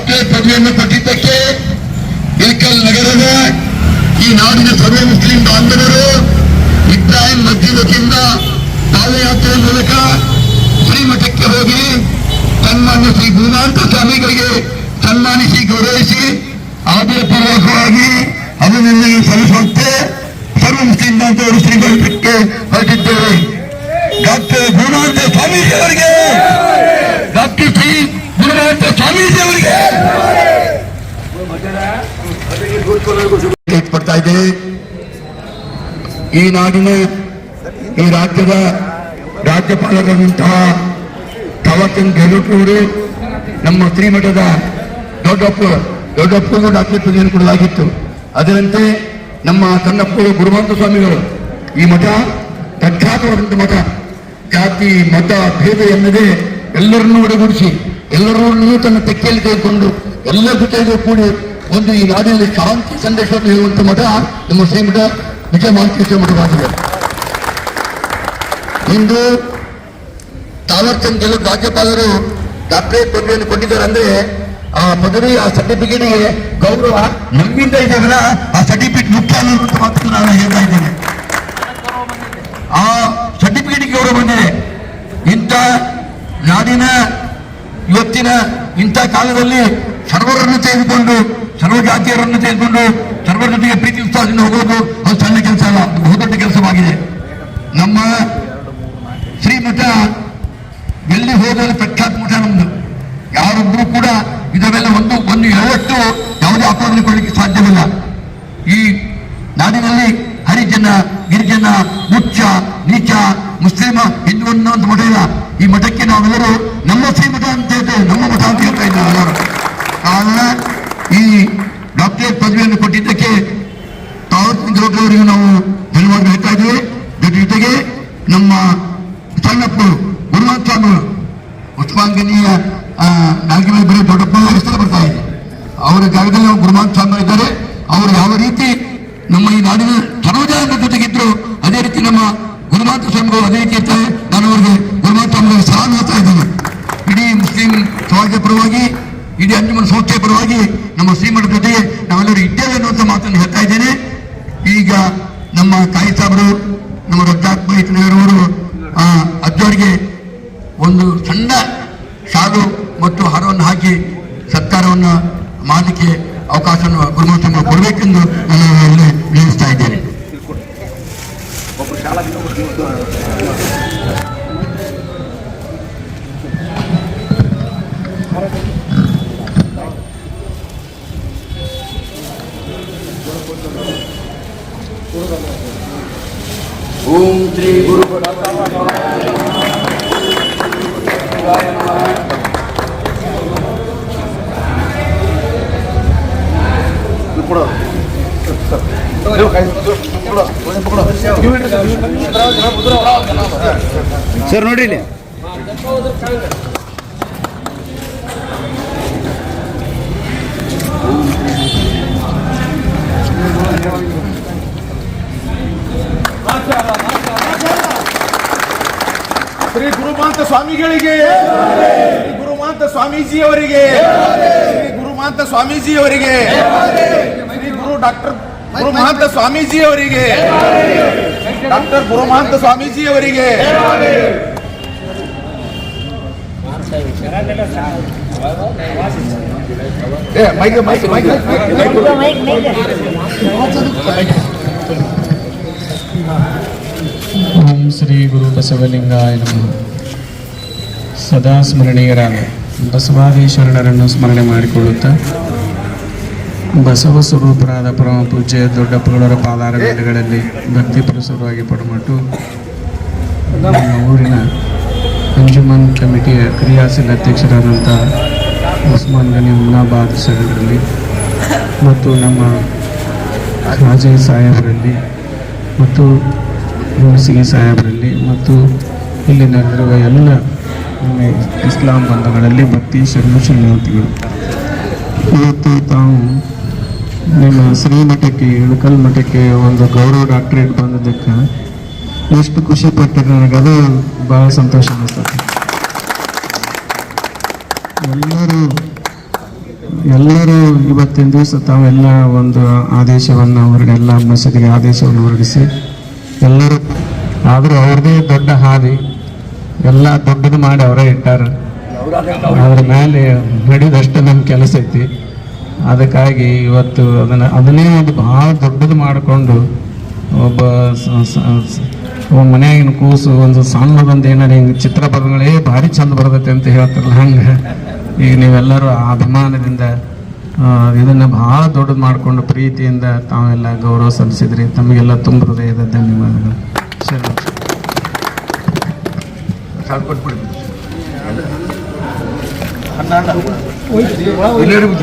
Doctorate ಪದವಿಯನ್ನು ಕೊಟ್ಟಿದ್ದಕ್ಕೆ ಇಳಕಲ್ ನಗರದ ಈ ನಾಡಿನ ಸರ್ವ ಮುಸ್ಲಿಂ ಬಾಂಧವರು ಇಬ್ರಾಹಿಂ ಮಸ್ಜಿದ್ ವತಿಯಿಂದ ಪಾದಯಾತ್ರೆ ಮೂಲಕ ಶ್ರೀಮಠಕ್ಕೆ ಹೋಗಿ ಸನ್ಮಾನ್ಯ ಶ್ರೀ ಗುರುನಾಥ ಸ್ವಾಮಿಗಳಿಗೆ ಸನ್ಮಾನಿಸಿ ಗೌರವಿಸಿ ಆದರಪೂರ್ವಕವಾಗಿ ಅಭಿನಂದನೆ ಸಲ್ಲಿಸುವಂತೆ ಸರ್ವ ಮುಸ್ಲಿಂ ಬಾಂಧವರು ಶ್ರೀಮಠಕ್ಕೆ ಹೊರಟಿದ್ದೇವೆ. ಡಾಕ್ಟರ್ ಗುರುನಾಥ ಸ್ವಾಮೀಜಿ ಅವರಿಗೆ, ಡಾಕ್ಟರ್ ಶ್ರೀ ಗುರುನಾಥ ಸ್ವಾಮೀಜಿ ಅವರಿಗೆ ಪಡ್ತಾ ಇದೆ. ಈ ನಾಡಿನ ಈ ರಾಜ್ಯದ ರಾಜ್ಯಪಾಲರಾದಂತಹ ಥಾವರ್ಚಂದ್ ಗೆಹ್ಲೋಟ್ ಅವರು ನಮ್ಮ ಶ್ರೀಮಠದ ದೊಡ್ಡಪ್ಪಗೂ ಡಾಕ್ಟರೇಟ್ ಪದವಿಯನ್ನು ಕೊಡಲಾಗಿತ್ತು. ಅದರಂತೆ ನಮ್ಮ ಸಣ್ಣಪ್ಪಗಳು ಗುರುಮಂತ ಸ್ವಾಮಿಗಳು ಈ ಮಠ ಪ್ರಖ್ಯಾತವಾದಂಥ ಮಠ, ಜಾತಿ ಮತ ಭೇದ ಎನ್ನದೇ ಎಲ್ಲರನ್ನೂ ಒಡಗೂಡಿಸಿ ಎಲ್ಲರನ್ನೂ ತನ್ನ ತೆಕ್ಕೆಯಲ್ಲಿ ತೆಗೆದುಕೊಂಡು ಎಲ್ಲ ಜೊತೆಗೂ ಕೂಡಿ ಒಂದು ಈ ನಾಡಿನಲ್ಲಿ ಶಾಂತಿ ಸಂದೇಶವನ್ನು ಹೇಳುವಂಥ ಮಠ ನಮ್ಮ ಶ್ರೀಮಠ ವಿಜಯ ಮಹಾಂತೇಶ್ವರ ಮಠವಾಗಿದೆ. ಇಂದು ಥಾವರ್ಚಂದ್ ಗೆಹ್ಲೋಟ್ ರಾಜ್ಯಪಾಲರು ಡಾಕ್ಟರೇಟ್ ಪದವಿಯನ್ನು ಕೊಟ್ಟಿದ್ದಾರೆ ಅಂದ್ರೆ ಆ ಪದವಿ, ಆ ಸರ್ಟಿಫಿಕೇಟ್ಗೆ ಗೌರವ ನಮ್ಮಿಂದ ಇದೆಯಲ್ಲ, ಆ ಸರ್ಟಿಫಿಕೇಟ್ ಮುಖ್ಯ ಅನ್ನುವಂಥ ಮಾತನ್ನು ನಾನು ಹೇಳ್ತಾ ಇದ್ದೇನೆ. ಆ ಸರ್ಟಿಫಿಕೇಟ್ ಗೌರವ ಬಂದಿದೆ. ಇಂಥ ನಾಡಿನ ಇವತ್ತಿನ ಇಂಥ ಕಾಲದಲ್ಲಿ ಸರ್ವರನ್ನು ತೆಗೆದುಕೊಂಡು, ಸರ್ವ ಜಾತಿಯರನ್ನು ತೆಗೆದುಕೊಂಡು ಸರ್ವರ ಜೊತೆಗೆ ಪ್ರೀತಿ ಉತ್ಸಾಹದಿಂದ ಹೋಗೋದು ಅದು ಸಣ್ಣ ಕೆಲಸ ಅಲ್ಲ, ಬಹುದೊಡ್ಡ ಕೆಲಸವಾಗಿದೆ. ನಮ್ಮ ಶ್ರೀಮಠ ಎಲ್ಲಿ ಹೋದಲ್ಲಿ ಪ್ರಖ್ಯಾತ ಮಠ ನಮ್ದು. ಯಾರೊಬ್ಬರು ಕೂಡ ಇದವೆಲ್ಲ ಒಂದು ಯಾವತ್ತು ಯಾವುದೇ ಅಪರಾಧ ಕೊಡಲಿಕ್ಕೆ ಸಾಧ್ಯವಿಲ್ಲ. ಈ ನಾಡಿನಲ್ಲಿ ಹರಿಜನ, ಗಿರಿಜನ, ಮುಚ್ಚ, ನೀಚ, ಮುಸ್ಲಿಮ, ಹಿಂದೂ ಅನ್ನೋಂಥ ಮಠ ಇಲ್ಲ. ಈ ಮಠಕ್ಕೆ ನಾವೆಲ್ಲರೂ ನಮ್ಮ ಶ್ರೀಮಠ ಅಂತ ಹೇಳ್ತೇವೆ, ನಮ್ಮ ಮಠ ಅಂತ ಹೇಳ್ತಾ ಇದ್ದೇವೆ ಎಲ್ಲರೂ. ಕಾರಣ ಈ ಡಾಕ್ಟರೇಟ್ ಪದವಿಯನ್ನು ಕೊಟ್ಟಿದ್ದಕ್ಕೆ ಥಾವರ್ಚಂದ್ ಗೆಹ್ಲೋಟ್ ಅವರಿಗೂ ನಾವು ಧನ್ಯವಾದ ಹೇಳ್ತಾ ಇದ್ದೇವೆ. ಜೊತೆಗೆ ನಮ್ಮ ಸಣ್ಣಪ್ಪರು ಗುರುನಾಥ ಸ್ವಾಮಿಗಳು ಉಸ್ಮಾನ್ಗನಿಯ ನಾಲ್ಕು ಮೇಲೆ ಬರೀ ದೊಡ್ಡಪ್ಪ ಹೆಸರು ಬರ್ತಾ ಇದೆ. ಅವರ ಜಾಗದಲ್ಲಿ ನಾವು ಗುರುನಾಥ ಸ್ವಾಮಿ ಇದ್ದಾರೆ. ಅವರು ಯಾವ ರೀತಿ ನಮ್ಮ ಈ ನಾಡಿನ ಸರ್ವಜನರ ಜೊತೆಗಿದ್ರು ಅದೇ ರೀತಿ ನಮ್ಮ ಗುರುನಾಥ ಸ್ವಾಮಿಗಳು ಅದೇ ರೀತಿ ಇರ್ತಾರೆ. ನಾನು ಅವರಿಗೆ ಗುರುನಾಥ ಸ್ವಾಮಿಗಳಿಗೆ ಸಲಾಂ ಹೇಳ್ತಾ ಇದ್ದೇನೆ. ಇಡೀ ಮುಸ್ಲಿಂ ಸಮಾಜದ ಪರವಾಗಿ, ಇಡೀ ಅಂಜುಮನ್ ಸಂಸ್ಥೆಯ ಪರವಾಗಿ ನಮ್ಮ ಶ್ರೀಮಠದ ಜೊತೆಗೆ ನಾವೆಲ್ಲರೂ ಇದ್ದೇವೆ ಅನ್ನುವಂಥ ಮಾತನ್ನು ಹೇಳ್ತಾ ಇದ್ದೇನೆ. ಈಗ ನಮ್ಮ ತಾಯಿ ಸಾಹೇಬರು, ನಮ್ಮ ರಜಾಕ್ ಭಾಯಿ ತನಗರವರು ಅಜ್ಜವರಿಗೆ ಒಂದು ಸಣ್ಣ ಶಾಲು ಮತ್ತು ಹಾರವನ್ನು ಹಾಕಿ ಸತ್ಕಾರವನ್ನು ಮಾಡಲಿಕ್ಕೆ ಅವಕಾಶವನ್ನು ಗುರುನಾಥ ಕೊಡಬೇಕೆಂದು ನಾನು ಇಲ್ಲಿ ವಿನಂತಿಸ್ತಾ ಇದ್ದೇನೆ. ಓಂ ಶ್ರೀ ಗುರು ಸರ್ ನೋಡಿ ಇಲ್ಲಿ ಶ್ರೀ ಗುರುಮಾಂತ ಸ್ವಾಮಿಗಳಿಗೆ, ಶ್ರೀ ಗುರುಮಾಂತ ಸ್ವಾಮೀಜಿಯವರಿಗೆ, ಶ್ರೀ ಗುರುಮಾಂತ ಸ್ವಾಮೀಜಿಯವರಿಗೆ, ಶ್ರೀ ಗುರು ಡಾಕ್ಟರ್ ಗುರುಮಹಂತ ಸ್ವಾಮೀಜಿಯವರಿಗೆ, ಡಾಕ್ಟರ್ ಗುರುಮಹಂತ ಸ್ವಾಮೀಜಿಯವರಿಗೆ, ಓಂ ಶ್ರೀ ಗುರು ಬಸವಲಿಂಗಾಯ ನಮಃ. ಸದಾ ಸ್ಮರಣೀಯರಾದ ಬಸವಾದಿ ಶರಣರನ್ನು ಸ್ಮರಣೆ ಮಾಡಿಕೊಳ್ಳುತ್ತಾ ಬಸವ ಸ್ವರೂಪರಾದ ಪರಮ ಪೂಜ್ಯ ದೊಡ್ಡಪ್ಪಗಳವರ ಪಾದಾರಗಳಲ್ಲಿ ಭಕ್ತಿಪುರಸರವಾಗಿ ಪಡಮಟ್ಟು ನಮ್ಮ ಊರಿನ ಅಂಜುಮನ್ ಕಮಿಟಿಯ ಕ್ರಿಯಾಶೀಲ ಅಧ್ಯಕ್ಷರಾದಂಥ ಉಸ್ಮಾನ್ ಗನಿ ಮುನಾಬಾದ್ ಸಾಹೇಬರಲ್ಲಿ ಮತ್ತು ನಮ್ಮ ಖಾಜೆ ಸಾಹೇಬರಲ್ಲಿ ಮತ್ತು ಹುಣಸಿಗೆ ಸಾಹೇಬರಲ್ಲಿ ಮತ್ತು ಇಲ್ಲಿ ನಡೆದಿರುವ ಎಲ್ಲ ಇಸ್ಲಾಂ ಬಂಧಗಳಲ್ಲಿ ಭಕ್ತಿ ಶರಣಾರ್ಥಿಗಳು, ಇವತ್ತು ತಾವು ನಿಮ್ಮ ಶ್ರೀಮಠಕ್ಕೆ ಇಳಕಲ್ ಮಠಕ್ಕೆ ಒಂದು ಗೌರವ ಡಾಕ್ಟರೇಟ್ ಬಂದಿದ್ದಕ್ಕೆ ಎಷ್ಟು ಖುಷಿ ಪಟ್ಟಿದೆ. ನನಗದು ಭಾಳ ಸಂತೋಷ ಅನಿಸ್ತದೆ. ಎಲ್ಲರೂ ಎಲ್ಲರೂ ಇವತ್ತಿನ ದಿವಸ ತಾವೆಲ್ಲ ಒಂದು ಆದೇಶವನ್ನು ಎಲ್ಲ ಮಸೀದಿಗೆ ಆದೇಶವನ್ನು ಹೊರಡಿಸಿ ಎಲ್ಲರೂ ಆದರೂ ಅವ್ರದ್ದೇ ದೊಡ್ಡ ಹಾದಿ ಎಲ್ಲ ದೊಡ್ಡದು ಮಾಡಿ ಅವರೇ ಇಟ್ಟಾರ. ಅದ್ರ ಮೇಲೆ ನಡೆಯೋದಷ್ಟು ನಮ್ಮ ಕೆಲಸ ಐತಿ. ಅದಕ್ಕಾಗಿ ಇವತ್ತು ಅದನ್ನೇ ಒಂದು ಭಾಳ ದೊಡ್ಡದು ಮಾಡಿಕೊಂಡು ಒಬ್ಬ ಮನೆಯಾಗಿನ ಕೂಸು ಒಂದು ಸಣ್ಣದೊಂದು ಏನಾರು ಹಿಂಗೆ ಚಿತ್ರ ಬರೆಗಳೇ ಭಾರಿ ಚಂದ ಬರ್ತೈತೆ ಅಂತ ಹೇಳ್ತಾರಲ್ಲ, ಹಂಗೆ ಈಗ ನೀವೆಲ್ಲರೂ ಆ ಅಭಿಮಾನದಿಂದ ಇದನ್ನು ಭಾಳ ದೊಡ್ಡದು ಮಾಡಿಕೊಂಡು ಪ್ರೀತಿಯಿಂದ ತಾವೆಲ್ಲ ಗೌರವ ಸಲ್ಲಿಸಿದ್ರಿ. ತಮಗೆಲ್ಲ ತುಂಬ ಹೃದಯದ ಧನ್ಯವಾದಗಳು. ಎಲ್ಲರಿಗೂ